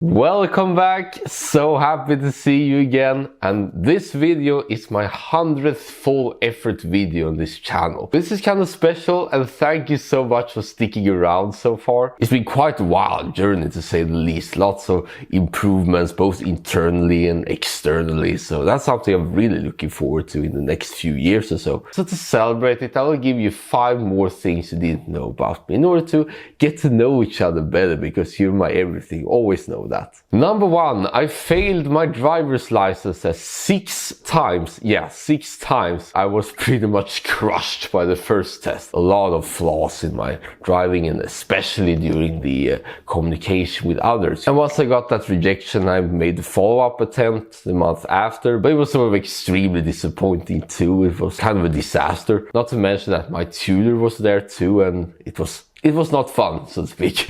Welcome back, so happy to see you again, and this video is my 100th full effort video on this channel. This is kind of special and thank you so much for sticking around so far. It's been quite a wild journey to say the least, lots of improvements both internally and externally, so that's something I'm really looking forward to in the next few years or so. So to celebrate it, I will give you 5 more things you didn't know about me in order to get to know each other better, because you're my everything, always know that. Number 1, I failed my driver's license 6 times. Yeah, 6 times. I was pretty much crushed by the first test. A lot of flaws in my driving, and especially during the communication with others. And once I got that rejection, I made a follow-up attempt the month after, but it was sort of extremely disappointing too. It was kind of a disaster. Not to mention that my tutor was there too, and it was not fun, so to speak.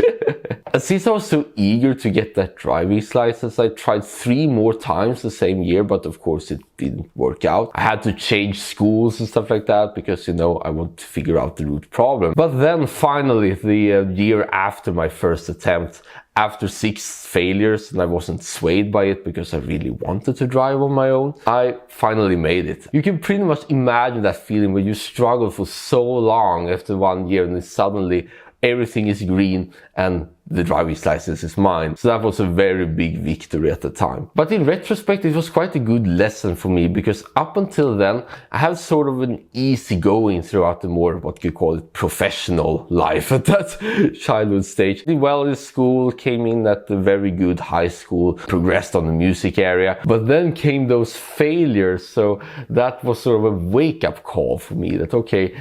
And since I was so eager to get that driving license, I tried 3 more times the same year, but of course it didn't work out. I had to change schools and stuff like that because, you know, I want to figure out the root problem. But then finally, the year after my first attempt, after 6 failures, and I wasn't swayed by it because I really wanted to drive on my own, I finally made it. You can pretty much imagine that feeling when you struggle for so long after 1 year and then suddenly everything is green and the driving license is mine. So that was a very big victory at the time. But in retrospect, it was quite a good lesson for me, because up until then, I had sort of an easy going throughout the more, what you call it, professional life at that childhood stage. Did well in school, came in at a very good high school, progressed on the music area. But then came those failures. So that was sort of a wake-up call for me that, okay,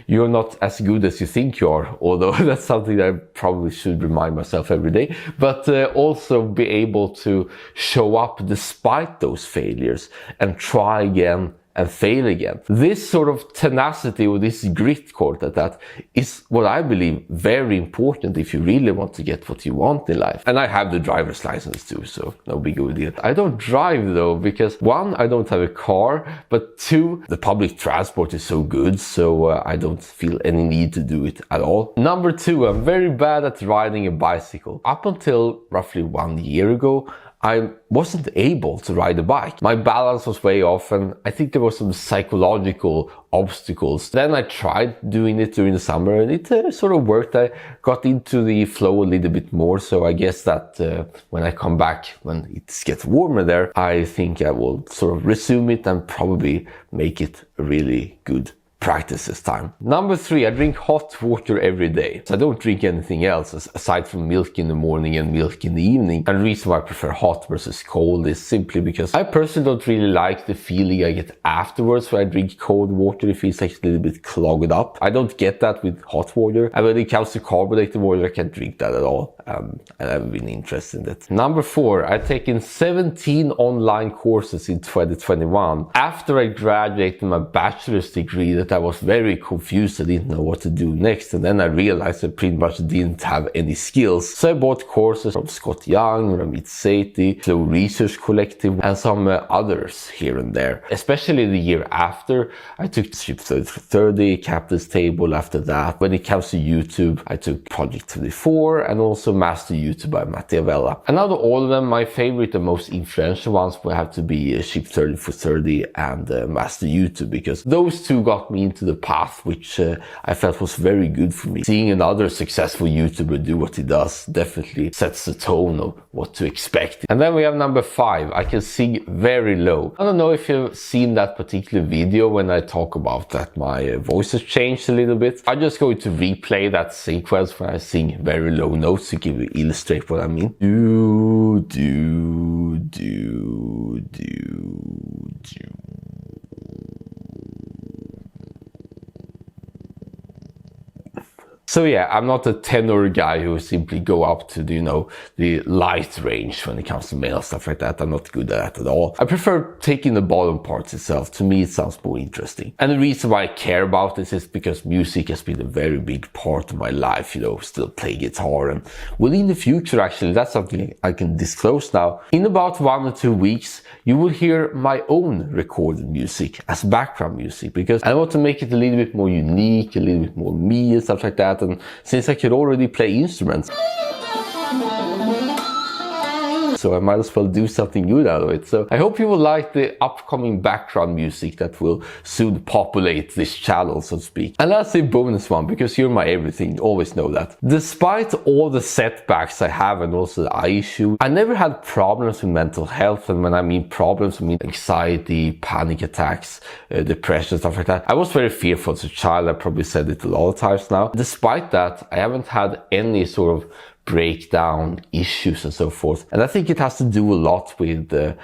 you're not as good as you think you are. Although that's something that I probably should remind myself every day, but also be able to show up despite those failures and try again and fail again. This sort of tenacity, or this grit, called at that, is what I believe very important if you really want to get what you want in life. And I have the driver's license too, so no big deal. I don't drive though, because 1, I don't have a car, but 2, the public transport is so good, so I don't feel any need to do it at all. Number 2, I'm very bad at riding a bicycle. Up until roughly 1 year ago, I wasn't able to ride a bike. My balance was way off, and I think there were some psychological obstacles. Then I tried doing it during the summer, and it sort of worked. I got into the flow a little bit more, so I guess that when I come back, when it gets warmer there, I think I will sort of resume it and probably make it a really good practice this time. Number 3, I drink hot water every day. So I don't drink anything else aside from milk in the morning and milk in the evening. And the reason why I prefer hot versus cold is simply because I personally don't really like the feeling I get afterwards when I drink cold water. It feels like a little bit clogged up. I don't get that with hot water. And when it comes to carbonated water, I can't drink that at all. And I've been interested in that. Number 4, I've taken 17 online courses in 2021. After I graduated my bachelor's degree, that I was very confused. I didn't know what to do next, and then I realized I pretty much didn't have any skills. So I bought courses from Scott Young, Ramit Sethi, Flow Research Collective, and some others here and there. Especially the year after, I took Ship 30, Captain's Table after that. When it comes to YouTube, I took Project 24 and also Master YouTube by Mattia Vella. And out of all of them, my favorite and most influential ones will have to be Ship 30 for 30 and Master YouTube, because those two got me into the path which I felt was very good for me. Seeing another successful YouTuber do what he does definitely sets the tone of what to expect. And then we have number 5, I can sing very low. I don't know if you've seen that particular video when I talk about that my voice has changed a little bit. I'm just going to replay that sequence when I sing very low notes to illustrate what I mean. Do, do, do, do, do. So yeah, I'm not a tenor guy who simply go up to the, you know, the light range when it comes to male stuff like that. I'm not good at that at all. I prefer taking the bottom parts itself. To me, it sounds more interesting. And the reason why I care about this is because music has been a very big part of my life, you know, still play guitar. And well, in the future, actually, that's something I can disclose now. In about 1 or 2 weeks, you will hear my own recorded music as background music, because I want to make it a little bit more unique, a little bit more me and stuff like that. And since I could already play instruments, so I might as well do something good out of it. So I hope you will like the upcoming background music that will soon populate this channel, so to speak. And that's a bonus one, because you're my everything, you always know that. Despite all the setbacks I have and also the eye issue, I never had problems with mental health. And when I mean problems, I mean anxiety, panic attacks, depression, stuff like that. I was very fearful as a child. I probably said it a lot of times now. Despite that, I haven't had any sort of breakdown issues and so forth. And I think it has to do a lot with the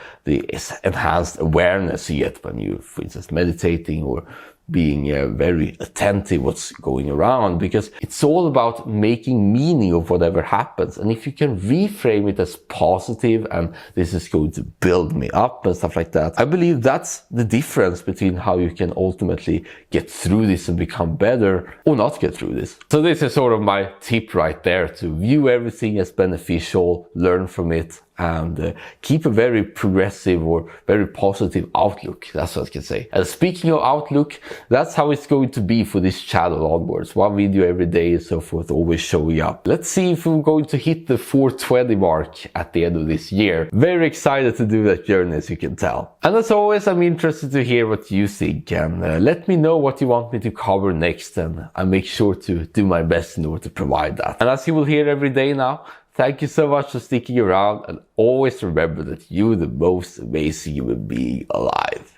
enhanced awareness you get when you, for instance, meditating or being very attentive what's going around, because it's all about making meaning of whatever happens. And if you can reframe it as positive and this is going to build me up and stuff like that, I believe that's the difference between how you can ultimately get through this and become better or not get through this. So this is sort of my tip right there, to view everything as beneficial, learn from it, and keep a very progressive or very positive outlook. That's what I can say. And speaking of outlook, that's how it's going to be for this channel onwards. One video every day and so forth, always showing up. Let's see if we're going to hit the 420 mark at the end of this year. Very excited to do that journey, as you can tell. And as always, I'm interested to hear what you think, and let me know what you want me to cover next, and I'll make sure to do my best in order to provide that. And as you will hear every day now, thank you so much for sticking around, and always remember that you're the most amazing human being alive.